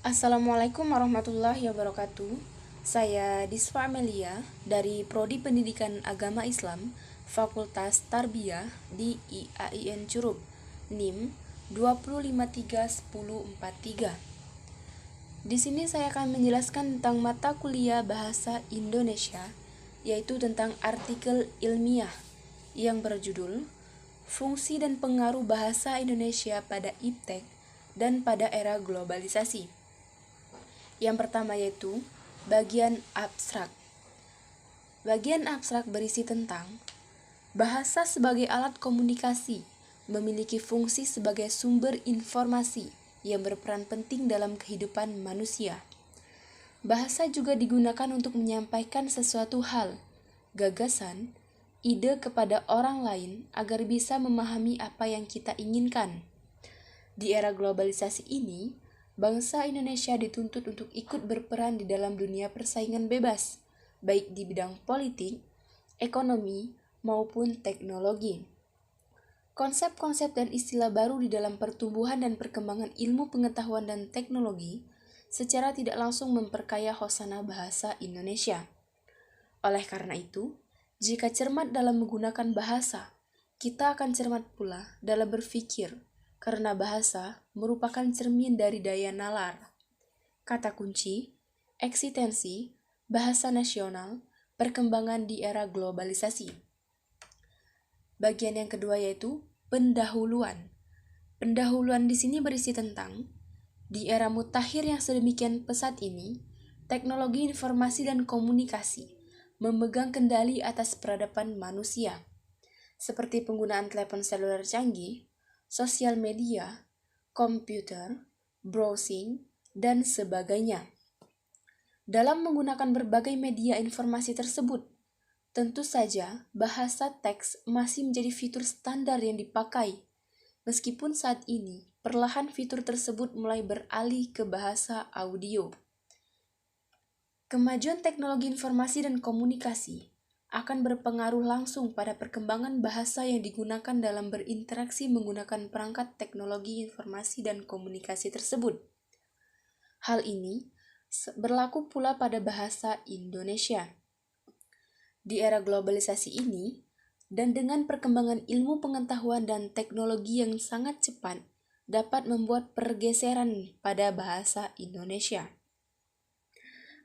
Assalamualaikum warahmatullahi wabarakatuh. Saya Disfa Amelia dari Prodi Pendidikan Agama Islam, Fakultas Tarbiyah di IAIN Curup, NIM 205310443. Di sini saya akan menjelaskan tentang mata kuliah Bahasa Indonesia, yaitu tentang artikel ilmiah yang berjudul Fungsi dan Pengaruh Bahasa Indonesia pada IPTEK dan pada Era Globalisasi. Yang pertama yaitu bagian abstrak. Bagian abstrak berisi tentang bahasa sebagai alat komunikasi, memiliki fungsi sebagai sumber informasi yang berperan penting dalam kehidupan manusia. Bahasa juga digunakan untuk menyampaikan sesuatu hal, gagasan, ide kepada orang lain agar bisa memahami apa yang kita inginkan. Di era globalisasi ini, bangsa Indonesia dituntut untuk ikut berperan di dalam dunia persaingan bebas, baik di bidang politik, ekonomi, maupun teknologi. Konsep-konsep dan istilah baru di dalam pertumbuhan dan perkembangan ilmu pengetahuan dan teknologi secara tidak langsung memperkaya hosana bahasa Indonesia. Oleh karena itu, jika cermat dalam menggunakan bahasa, kita akan cermat pula dalam berpikir, karena bahasa merupakan cermin dari daya nalar. Kata kunci, eksistensi, bahasa nasional, perkembangan di era globalisasi. Bagian yang kedua yaitu pendahuluan. Pendahuluan di sini berisi tentang di era mutakhir yang sedemikian pesat ini, teknologi informasi dan komunikasi memegang kendali atas peradaban manusia, seperti penggunaan telepon seluler canggih, sosial media, komputer, browsing, dan sebagainya. Dalam menggunakan berbagai media informasi tersebut, tentu saja bahasa teks masih menjadi fitur standar yang dipakai, meskipun saat ini perlahan fitur tersebut mulai beralih ke bahasa audio. Kemajuan teknologi informasi dan komunikasi akan berpengaruh langsung pada perkembangan bahasa yang digunakan dalam berinteraksi menggunakan perangkat teknologi informasi dan komunikasi tersebut. Hal ini berlaku pula pada bahasa Indonesia. Di era globalisasi ini, dan dengan perkembangan ilmu pengetahuan dan teknologi yang sangat cepat, dapat membuat pergeseran pada bahasa Indonesia.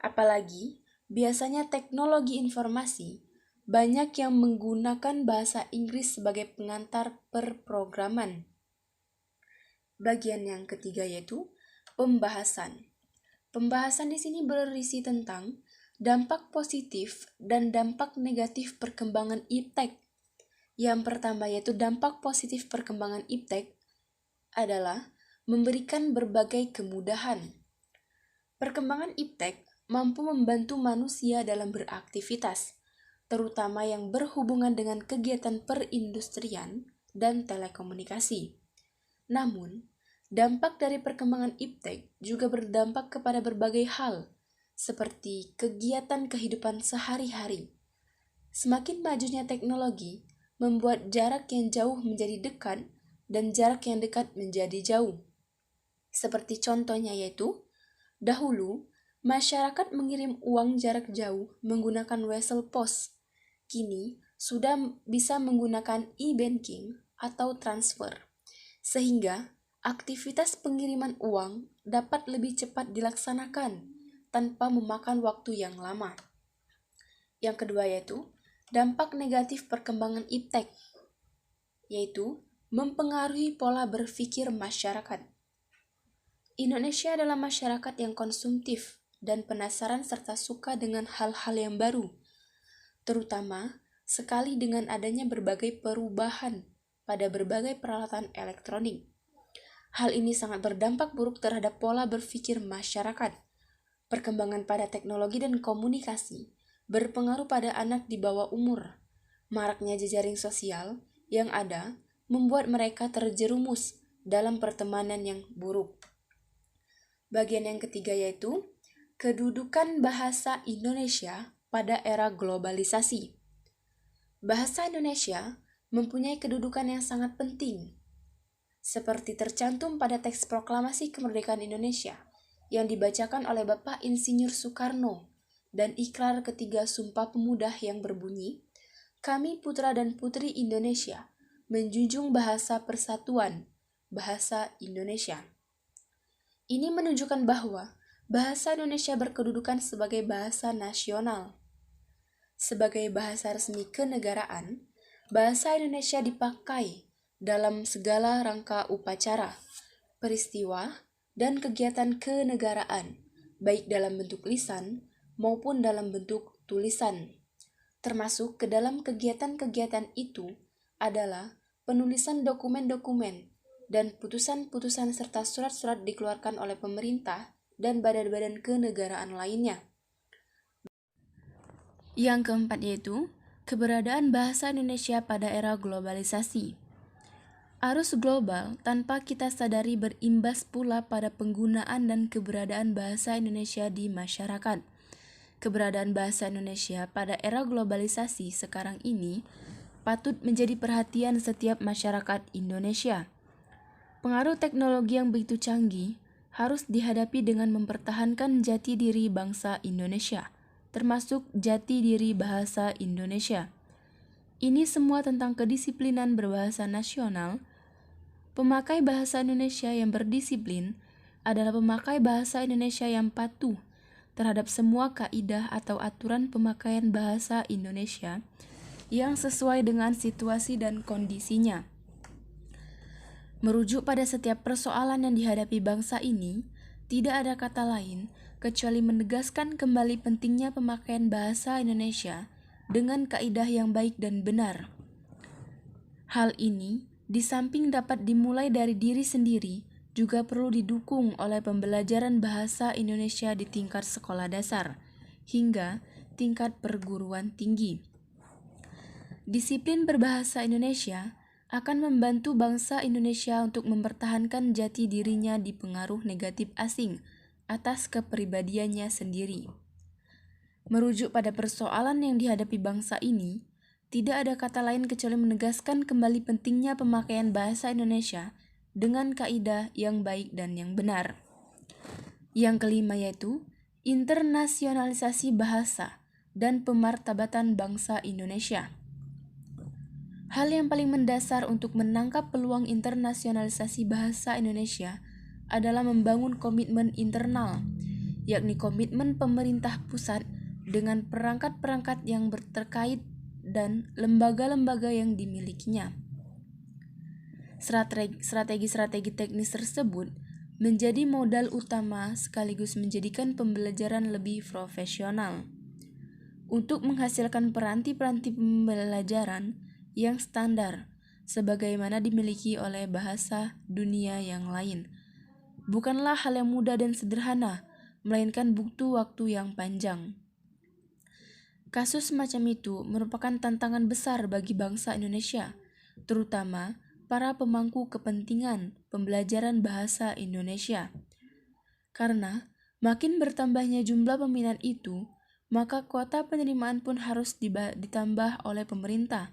Apalagi, biasanya teknologi informasi banyak yang menggunakan bahasa Inggris sebagai pengantar perprograman. Bagian yang ketiga yaitu pembahasan. Pembahasan di sini berisi tentang dampak positif dan dampak negatif perkembangan IPTEK. Yang pertama yaitu dampak positif perkembangan IPTEK adalah memberikan berbagai kemudahan. Perkembangan IPTEK mampu membantu manusia dalam beraktivitas, terutama yang berhubungan dengan kegiatan perindustrian dan telekomunikasi. Namun, dampak dari perkembangan IPTEK juga berdampak kepada berbagai hal, seperti kegiatan kehidupan sehari-hari. Semakin majunya teknologi, membuat jarak yang jauh menjadi dekat dan jarak yang dekat menjadi jauh. Seperti contohnya yaitu, dahulu, masyarakat mengirim uang jarak jauh menggunakan wesel pos. Kini, sudah bisa menggunakan e-banking atau transfer, sehingga aktivitas pengiriman uang dapat lebih cepat dilaksanakan tanpa memakan waktu yang lama. Yang kedua yaitu, dampak negatif perkembangan IPTEK, yaitu mempengaruhi pola berpikir masyarakat. Indonesia adalah masyarakat yang konsumtif dan penasaran serta suka dengan hal-hal yang baru, terutama sekali dengan adanya berbagai perubahan pada berbagai peralatan elektronik. Hal ini sangat berdampak buruk terhadap pola berpikir masyarakat. Perkembangan pada teknologi dan komunikasi berpengaruh pada anak di bawah umur. Maraknya jejaring sosial yang ada membuat mereka terjerumus dalam pertemanan yang buruk. Bagian yang ketiga yaitu kedudukan bahasa Indonesia pada era globalisasi. Bahasa Indonesia mempunyai kedudukan yang sangat penting, seperti tercantum pada teks proklamasi kemerdekaan Indonesia yang dibacakan oleh Bapak Insinyur Soekarno dan ikrar ketiga Sumpah Pemuda yang berbunyi, "Kami putra dan putri Indonesia menjunjung bahasa persatuan, bahasa Indonesia." Ini menunjukkan bahwa bahasa Indonesia berkedudukan sebagai bahasa nasional. Sebagai bahasa resmi kenegaraan, bahasa Indonesia dipakai dalam segala rangka upacara, peristiwa, dan kegiatan kenegaraan, baik dalam bentuk lisan maupun dalam bentuk tulisan. Termasuk ke dalam kegiatan-kegiatan itu adalah penulisan dokumen-dokumen dan putusan-putusan serta surat-surat dikeluarkan oleh pemerintah dan badan-badan kenegaraan lainnya. Yang keempat yaitu keberadaan bahasa Indonesia pada era globalisasi. Arus global tanpa kita sadari berimbas pula pada penggunaan dan keberadaan bahasa Indonesia di masyarakat. Keberadaan bahasa Indonesia pada era globalisasi sekarang ini patut menjadi perhatian setiap masyarakat Indonesia. Pengaruh teknologi yang begitu canggih harus dihadapi dengan mempertahankan jati diri bangsa Indonesia, termasuk jati diri bahasa Indonesia. Ini semua tentang kedisiplinan berbahasa nasional. Pemakai bahasa Indonesia yang berdisiplin adalah pemakai bahasa Indonesia yang patuh terhadap semua kaidah atau aturan pemakaian bahasa Indonesia yang sesuai dengan situasi dan kondisinya. Merujuk pada setiap persoalan yang dihadapi bangsa ini, tidak ada kata lain kecuali menegaskan kembali pentingnya pemakaian bahasa Indonesia dengan kaidah yang baik dan benar. Hal ini, di samping dapat dimulai dari diri sendiri, juga perlu didukung oleh pembelajaran bahasa Indonesia di tingkat sekolah dasar hingga tingkat perguruan tinggi. Disiplin berbahasa Indonesia akan membantu bangsa Indonesia untuk mempertahankan jati dirinya di pengaruh negatif asing atas kepribadiannya sendiri. Merujuk pada persoalan yang dihadapi bangsa ini, tidak ada kata lain kecuali menegaskan kembali pentingnya pemakaian bahasa Indonesia dengan kaidah yang baik dan yang benar. Yang kelima yaitu internasionalisasi bahasa dan pemartabatan bangsa Indonesia. Hal yang paling mendasar untuk menangkap peluang internasionalisasi bahasa Indonesia adalah membangun komitmen internal, yakni komitmen pemerintah pusat dengan perangkat-perangkat yang terkait dan lembaga-lembaga yang dimilikinya. Strategi-strategi teknis tersebut menjadi modal utama sekaligus menjadikan pembelajaran lebih profesional. Untuk menghasilkan peranti-peranti pembelajaran yang standar, sebagaimana dimiliki oleh bahasa dunia yang lain, bukanlah hal yang mudah dan sederhana, melainkan butuh waktu yang panjang. Kasus semacam itu merupakan tantangan besar bagi bangsa Indonesia, terutama para pemangku kepentingan pembelajaran bahasa Indonesia. Karena makin bertambahnya jumlah peminat itu, maka kuota penerimaan pun harus ditambah oleh pemerintah.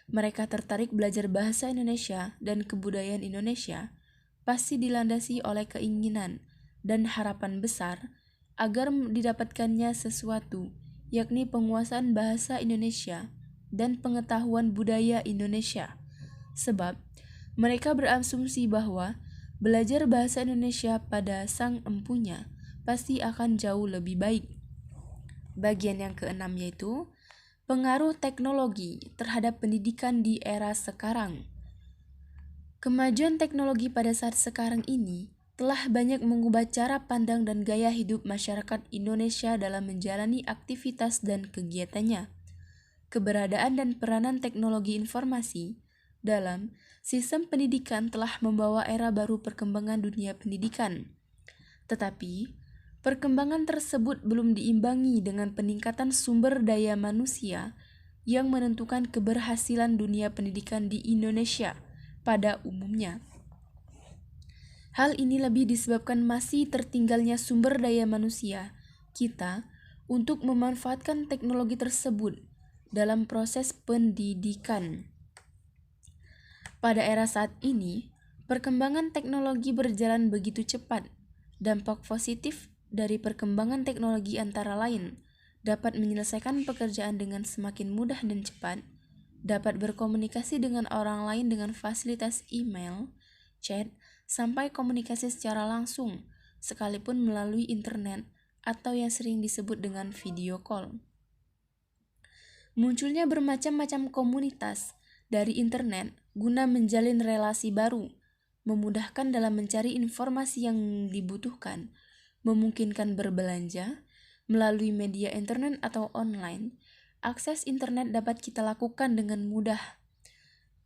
Mereka tertarik belajar bahasa Indonesia dan kebudayaan Indonesia pasti dilandasi oleh keinginan dan harapan besar agar didapatkannya sesuatu, yakni penguasaan bahasa Indonesia dan pengetahuan budaya Indonesia. Sebab mereka berasumsi bahwa belajar bahasa Indonesia pada sang empunya pasti akan jauh lebih baik. Bagian yang keenam yaitu pengaruh teknologi terhadap pendidikan di era sekarang. Kemajuan teknologi pada saat sekarang ini telah banyak mengubah cara pandang dan gaya hidup masyarakat Indonesia dalam menjalani aktivitas dan kegiatannya. Keberadaan dan peranan teknologi informasi dalam sistem pendidikan telah membawa era baru perkembangan dunia pendidikan. Tetapi, perkembangan tersebut belum diimbangi dengan peningkatan sumber daya manusia yang menentukan keberhasilan dunia pendidikan di Indonesia pada umumnya. Hal ini lebih disebabkan masih tertinggalnya sumber daya manusia kita untuk memanfaatkan teknologi tersebut dalam proses pendidikan. Pada era saat ini, perkembangan teknologi berjalan begitu cepat, Dampak positif dari perkembangan teknologi antara lain dapat menyelesaikan pekerjaan dengan semakin mudah dan cepat, dapat berkomunikasi dengan orang lain dengan fasilitas email, chat, sampai komunikasi secara langsung, sekalipun melalui internet atau yang sering disebut dengan video call. Munculnya bermacam-macam komunitas dari internet guna menjalin relasi baru, memudahkan dalam mencari informasi yang dibutuhkan, memungkinkan berbelanja melalui media internet atau online. Akses internet dapat kita lakukan dengan mudah,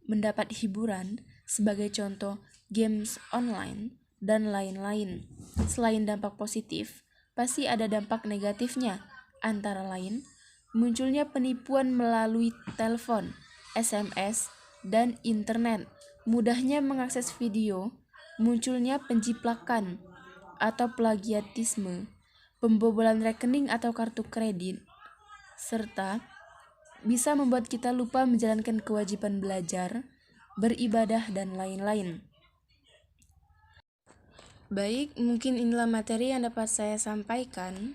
mendapat hiburan, sebagai contoh games online, dan lain-lain. Selain dampak positif, pasti ada dampak negatifnya, antara lain munculnya penipuan melalui telepon, SMS, dan internet, mudahnya mengakses video, munculnya penjiplakan atau plagiatisme, pembobolan rekening atau kartu kredit, serta bisa membuat kita lupa menjalankan kewajiban belajar, beribadah, dan lain-lain. Baik, mungkin inilah materi yang dapat saya sampaikan.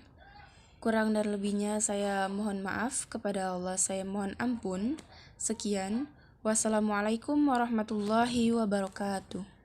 Kurang dan lebihnya saya mohon maaf, kepada Allah saya mohon ampun. Sekian, wassalamualaikum warahmatullahi wabarakatuh.